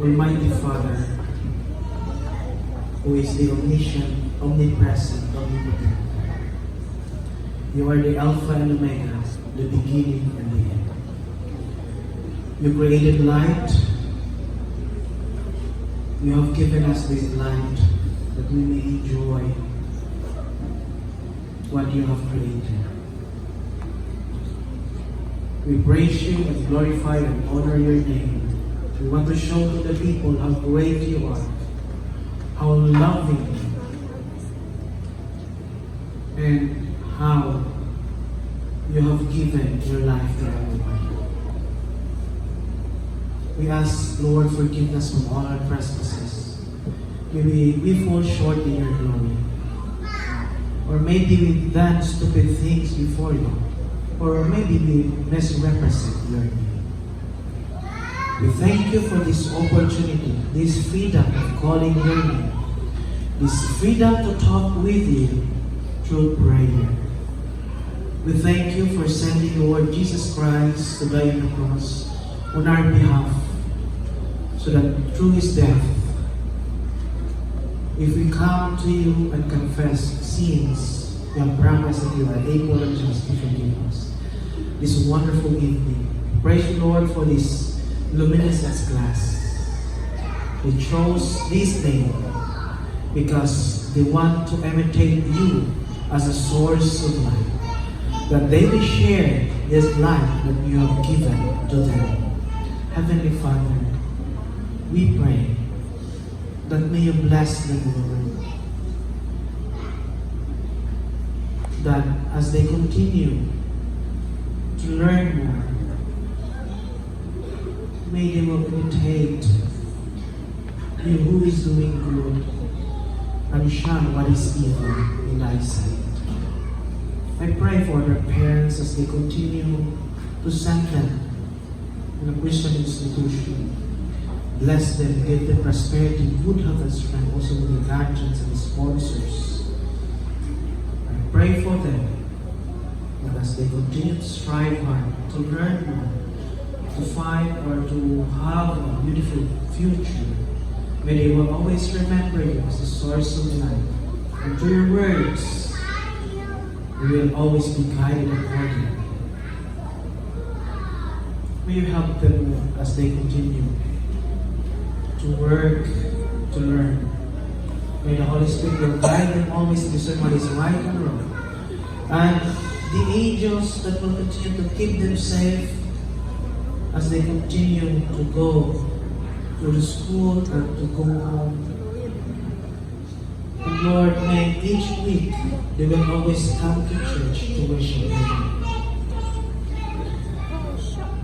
Almighty Father, who is the omniscient, omnipresent, omnipotent. You are the Alpha and Omega, the beginning and the end. You created light. You have given us this light that we may enjoy what you have created. We praise you and glorify and honor your name. We want to show to the people how great you are, how loving, and how you have given your life to everyone. We ask, Lord, forgive us from all our trespasses. Maybe we fall short in your glory. Or maybe we've done stupid things before you. Or maybe we misrepresent your name. We thank you for this opportunity, this freedom of calling your name, this freedom to talk with you through prayer. We thank you for sending the Lord Jesus Christ to die on the cross on our behalf, so that through His death, if we come to you and confess sins, you have promised that you are able and just to forgive us. This wonderful evening, praise the Lord for this luminescence class. They chose this name because they want to imitate you as a source of life, that they will share this life that you have given to them. Heavenly Father, we pray that may you bless them, Lord, that as they continue to learn more, may they will imitate you who is doing good and shun what is evil in thy sight. I pray for their parents as they continue to send them in a Christian institution. Bless them, give them prosperity, good health and strength, also with the guardians and the sponsors. I pray for them that as they continue to strive hard, to learn more, to find or to have a beautiful future, may they will always remember you as the source of life. And through your words, we will always be guided accordingly. May you help them as they continue to work, to learn. May the Holy Spirit will guide them always to discern what is right and wrong. And the angels that will continue to keep them safe as they continue to go to the school or to go home. And Lord, may each week they will always come to church to worship you.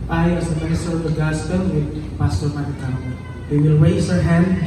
I, as the minister of the gospel with Pastor Maricano, they will raise their hand